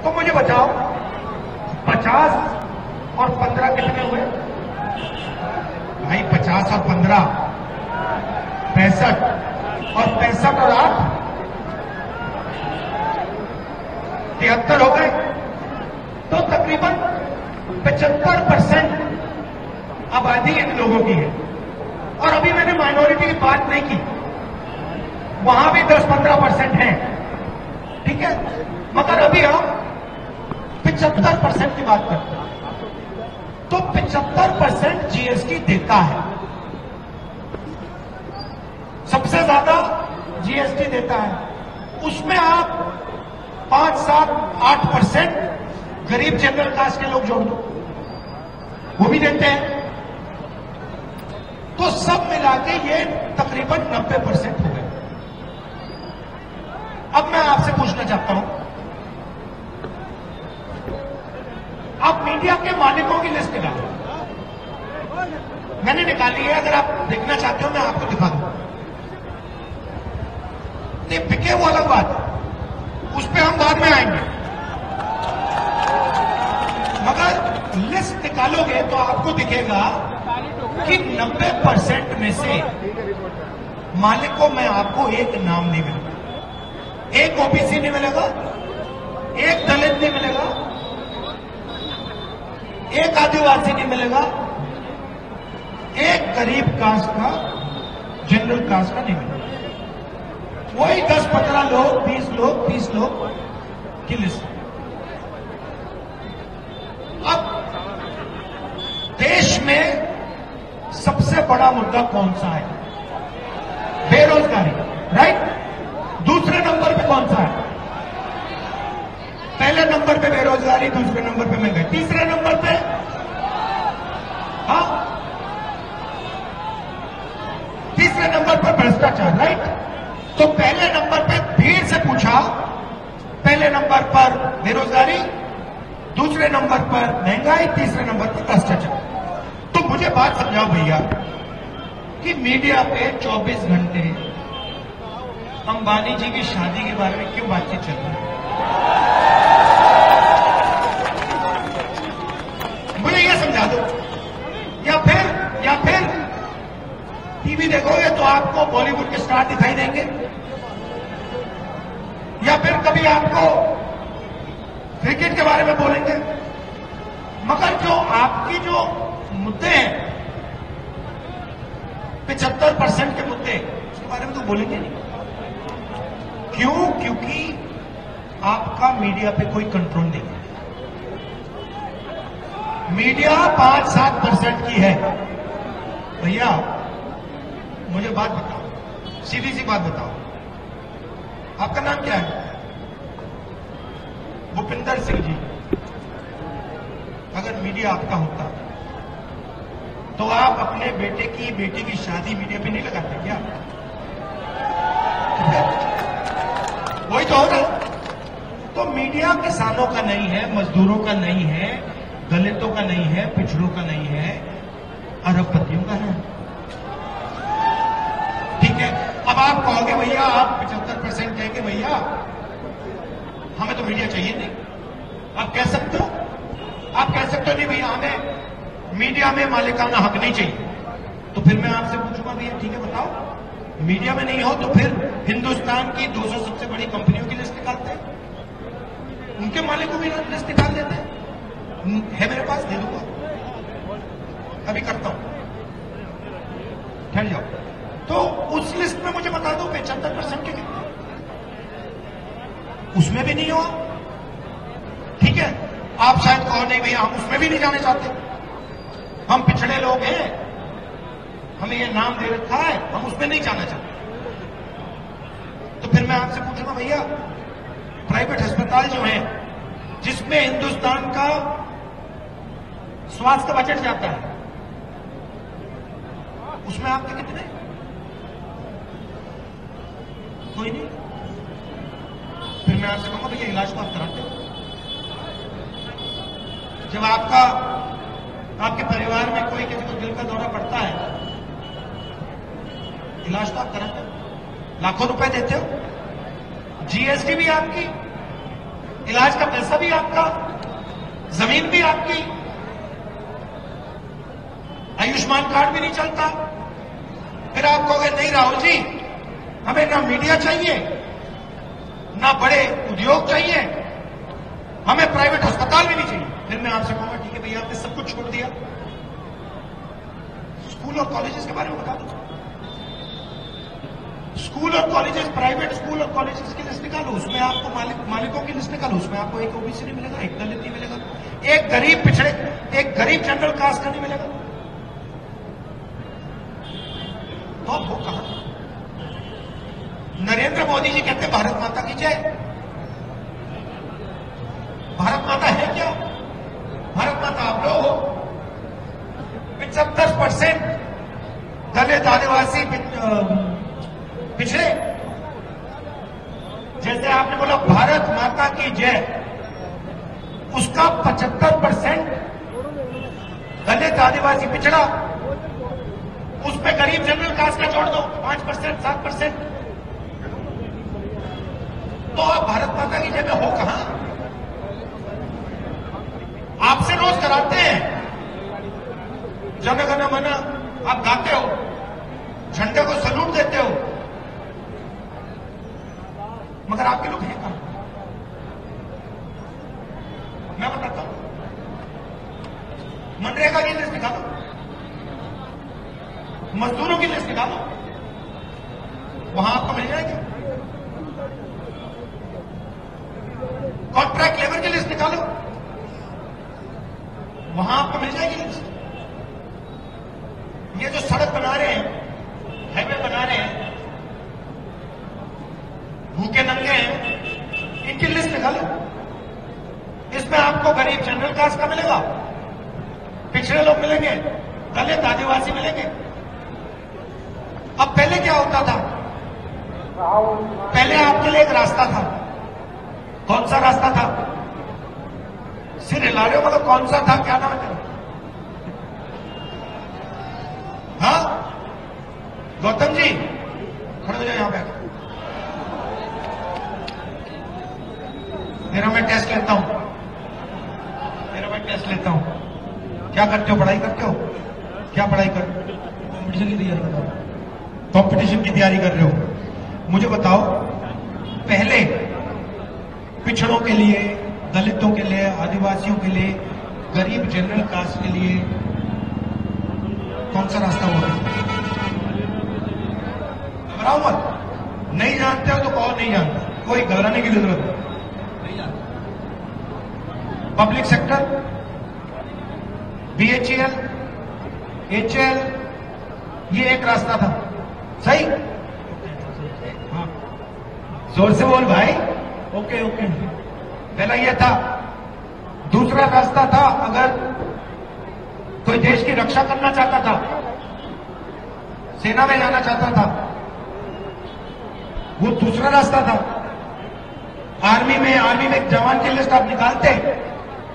तो मुझे बताओ 50 और 15 कितने हुए भाई? 50 और 15 65 और 65 और 8 73 हो गए। तो तकरीबन 75% आबादी इन लोगों की है। और अभी मैंने माइनॉरिटी की बात नहीं की, वहां भी 10-15% है, ठीक है। मगर अभी हम 75% की बात करते हैं। तो 75% जीएसटी देता है, सबसे ज्यादा जीएसटी देता है। उसमें आप 5-7-8% गरीब जनरल कास्ट के लोग जोड़ दो, वो भी देते हैं। तो सब मिला के ये तकरीबन 90% हो गए। अब मैं आपसे पूछना चाहता हूं, आप मीडिया के मालिकों की लिस्ट निकालो। मैंने निकाली है, अगर आप देखना चाहते हो मैं आपको दिखा दूं। नहीं बिके वो अलग बात, उस पर हम बाद में आएंगे। मगर लिस्ट निकालोगे तो आपको दिखेगा कि 90% में से मालिक को मैं आपको एक नाम नहीं मिलेगा, एक ओबीसी नहीं मिलेगा, एक दलित नहीं मिलेगा, एक आदिवासी नहीं मिलेगा, एक गरीब कास्ट का, जनरल कास्ट का नहीं मिलेगा। वही 10-15 लोग, 20 लोग, 30 लोग की लिस्ट। अब देश में सबसे बड़ा मुद्दा कौन सा है? बेरोजगारी, राइट। दूसरे नंबर पे कौन सा है? पहले नंबर पे बेरोजगारी, दूसरे नंबर पे महंगाई, तीसरे नंबर पे हाँ तीसरे नंबर पर भ्रष्टाचार, राइट। तो पहले नंबर पे भीड़ से पूछा, पहले नंबर पर बेरोजगारी, दूसरे नंबर पर महंगाई, तीसरे नंबर पर भ्रष्टाचार। तो मुझे बात समझाओ भैया कि मीडिया पे 24 घंटे अंबानी जी की शादी के बारे में क्यों बातचीत चल रही है? मुझे ये समझा दो। या फिर टीवी देखोगे तो आपको बॉलीवुड के स्टार दिखाई देंगे, या फिर कभी आपको क्रिकेट के बारे में बोलेंगे। मगर जो आपकी जो मुद्दे हैं 75% के मुद्दे, उसके बारे में तो बोलेंगे नहीं। क्यों? क्योंकि आपका मीडिया पे कोई कंट्रोल नहीं है। मीडिया 5-7% की है। भैया मुझे बात बताओ, सीधी सी बात बताओ, आपका नाम क्या है? भूपिंदर सिंह जी। अगर मीडिया आपका होता तो आप अपने बेटी की शादी मीडिया पे नहीं लगाते क्या? वही तो होगा। तो मीडिया किसानों का नहीं है, मजदूरों का नहीं है, दलितों का नहीं है, पिछड़ों का नहीं है, अरबपतियों का है, ठीक है। अब आप कहोगे भैया, आप 75% कहेंगे भैया हमें तो मीडिया चाहिए नहीं। आप कह सकते हो, नहीं भैया हमें मीडिया में मालिकाना हक नहीं चाहिए। तो फिर मैं आपसे पूछूंगा भैया ठीक है बताओ, मीडिया में नहीं हो तो फिर हिंदुस्तान की 200 सबसे बड़ी कंपनियों की लिस्ट निकालते हैं, उनके मालिकों की लिस्ट निकाल देते हैं। है मेरे पास, दे दूंगा, अभी करता हूं, ठहर जाओ। तो उस लिस्ट में मुझे बता दो 75% के कितने, उसमें भी नहीं हो, ठीक है। आप शायद कहो नहीं भैया हम उसमें भी नहीं जाने चाहते, हम पिछड़े लोग हैं, हमें ये नाम दे रखा है, हम उसमें नहीं जाना चाहते। तो फिर मैं आपसे पूछूंगा भैया प्राइवेट अस्पताल जो है जिसमें हिंदुस्तान का स्वास्थ्य बजट जाता है, उसमें आपके कितने? कोई नहीं। फिर मैं आपसे कहूंगा भैया इलाज तो आप कराते हो, जब आपके परिवार में कोई किसी को दिल का दौरा पड़ता है, इलाज तो आप कराते हो, लाखों रुपए देते हो, जीएसटी भी आपकी, इलाज का पैसा भी आपका, जमीन भी आपकी, आयुष्मान कार्ड भी नहीं चलता। फिर आप कहोगे नहीं राहुल जी, हमें ना मीडिया चाहिए, ना बड़े उद्योग चाहिए, हमें प्राइवेट अस्पताल भी नहीं चाहिए। फिर मैं आपसे कहूंगा ठीक है भैया, आपने सब कुछ छोड़ दिया, स्कूल और कॉलेजेस के बारे में बता दो। स्कूल और कॉलेजेस, प्राइवेट स्कूल और कॉलेजेस की लिस्ट निकालो, उसमें आपको मालिकों की लिस्ट निकालो, उसमें आपको एक ओबीसी नहीं मिलेगा, एक दलित नहीं मिलेगा, एक गरीब पिछड़े, एक गरीब जनरल कास्ट का नहीं मिलेगा। तो अब वो कहां? नरेंद्र मोदी जी कहते हैं भारत माता की जय। भारत माता है क्या? भारत माता आप लोग हो। 75% दलित, आदिवासी, पिछड़े। जैसे आपने बोला भारत माता की जय, उसका 75% दलित, आदिवासी, पिछड़ा, उसमें गरीब जनरल कास्ट का जोड़ दो 5%, 7%। तो आप भारत माता की जय में हो कहां? आपसे रोज कराते हैं जन गण मन, आप गाते हो, झंडे को सलूट देते हो, मगर आपके लोग हैं कहां? मैं बताता हूं, मनरेगा की लिस्ट निकालो, मजदूरों की लिस्ट निकालो, वहां आपको मिल जाएगी। कॉन्ट्रैक्ट लेबर की लिस्ट निकालो, वहां आपको मिल जाएगी लिस्ट। ये जो सड़क बना रहे हैं, हाईवे बना रहे हैं, भूखे नंगे हैं, इनकी लिस्ट निकालो। इसमें आपको गरीब जनरल कास्ट का मिलेगा, पिछड़े लोग मिलेंगे, दलित, आदिवासी मिलेंगे। अब पहले क्या होता था? पहले आपके लिए एक रास्ता था। कौन सा रास्ता था? सिर हिला रहे हो, मतलब कौन सा था? क्या नाम है तेरा? हाँ गौतम जी, खड़े हो जाओ यहां पे। मेरा मैं टेस्ट लेता हूं, क्या करते हो? पढ़ाई करते हो? क्या पढ़ाई कर? कॉम्पिटिशन की तैयारी कर रहे हो? कॉम्पिटिशन की तैयारी कर रहे हो? मुझे बताओ, पहले पिछड़ों के लिए, दलितों के लिए, आदिवासियों के लिए, गरीब जनरल कास्ट के लिए कौन सा रास्ता होगा? घबराओ मत, नहीं जानते हो तो कहो नहीं जानते, कोई घबराने की जरूरत नहीं। पब्लिक सेक्टर, बीएचईएल, एचएल, ये एक रास्ता था, सही? हाँ, जोर से बोल भाई। ओके ओके, पहला ये था। दूसरा रास्ता था, अगर कोई देश की रक्षा करना चाहता था, सेना में जाना चाहता था, वो दूसरा रास्ता था। आर्मी में जवान की लिस्ट आप निकालते,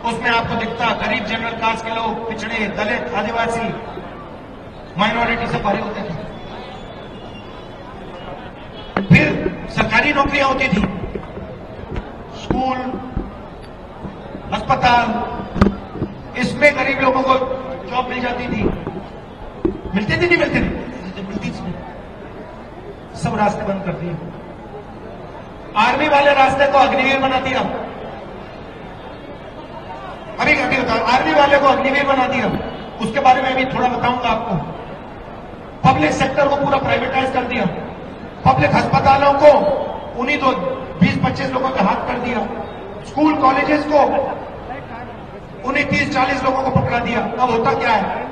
उसमें आपको दिखता गरीब जनरल कास्ट के लोग, पिछड़े, दलित, आदिवासी, माइनॉरिटी से भरे होते थे। फिर सरकारी नौकरियां होती थी, स्कूल, अस्पताल, इसमें गरीब लोगों को जॉब मिल जाती थी। मिलती थी नहीं मिलती थी? मिलती थी। सब रास्ते बंद कर दिए। आर्मी वाले रास्ते को अग्निवीर बना दिया। अभी बताओ, आर्मी वाले को अग्निवीर बना दिया। उसके बारे में भी थोड़ा बताऊंगा आपको। पब्लिक सेक्टर को पूरा प्राइवेटाइज कर दिया। पब्लिक अस्पतालों को उन्हीं तो 20-25 लोगों के हाथ कर दिया। स्कूल कॉलेजेस को उन्हीं 30-40 लोगों को पकड़ा दिया। अब होता क्या है?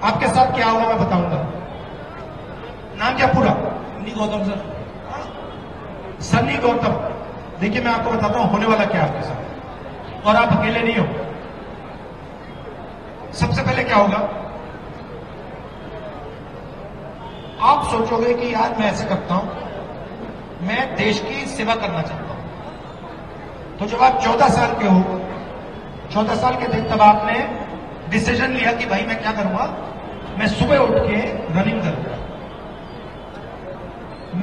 आपके साथ क्या होगा मैं बताऊंगा। नाम क्या पूरा? सन्नी गौतम सर। सन्नी गौतम। देखिए मैं आपको बताता हूं होने वाला क्या आपके साथ, और आप अकेले नहीं हो। सबसे पहले क्या होगा, आप सोचोगे कि यार मैं ऐसे करता हूं, मैं देश की सेवा करना चाहता हूं। तो जब आप 14 साल के हो, 14 साल के थे, तब आपने डिसीजन लिया कि भाई मैं क्या करूंगा, मैं सुबह उठ के रनिंग करूंगा,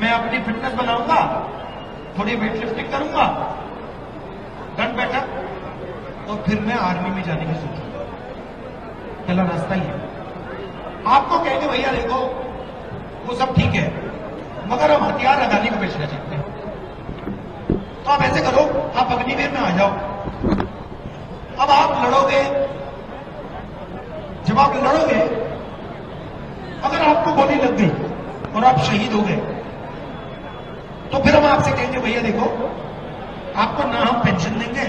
मैं अपनी फिटनेस बनाऊंगा, थोड़ी वेट लिफ्टिंग करूंगा, और फिर मैं आर्मी में जाने की सोचूंगा। पहला रास्ता ही है। आपको कहेंगे भैया देखो वो सब ठीक है, मगर हम हथियार अदानी को बेचना चाहते हैं, तो आप ऐसे करो, आप अग्निवीर में आ जाओ। अब आप लड़ोगे, जब आप लड़ोगे, अगर आपको गोली लग गई और आप शहीद हो गए, तो फिर हम आपसे कहेंगे भैया देखो आपको ना हम पेंशन देंगे,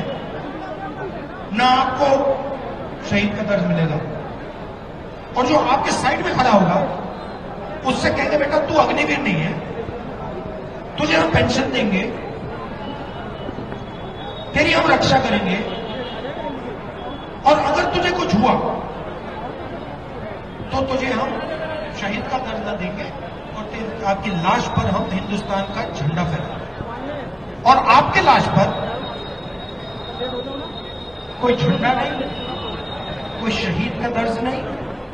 ना आपको शहीद का दर्ज मिलेगा, और जो आपके साइड में खड़ा होगा उससे कहेंगे बेटा तू अग्निवीर नहीं है, तुझे हम पेंशन देंगे, तेरी हम रक्षा करेंगे, और अगर तुझे कुछ हुआ तो तुझे हम शहीद का दर्जा देंगे और आपकी लाश पर हम हिंदुस्तान का झंडा फहराएंगे, और आपके लाश पर कोई झंडा नहीं, कोई शहीद का दर्ज नहीं।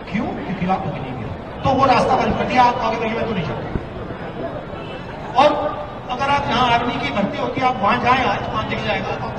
क्यों? क्योंकि आप अग्निवीर। तो वो रास्ता बंद कर दिया। आप कहोगे भैया मैं तो नहीं चाहता। और अगर आप यहां आर्मी की भर्ती होती है, आप वहां जाए, आज वहां दिख जाएगा।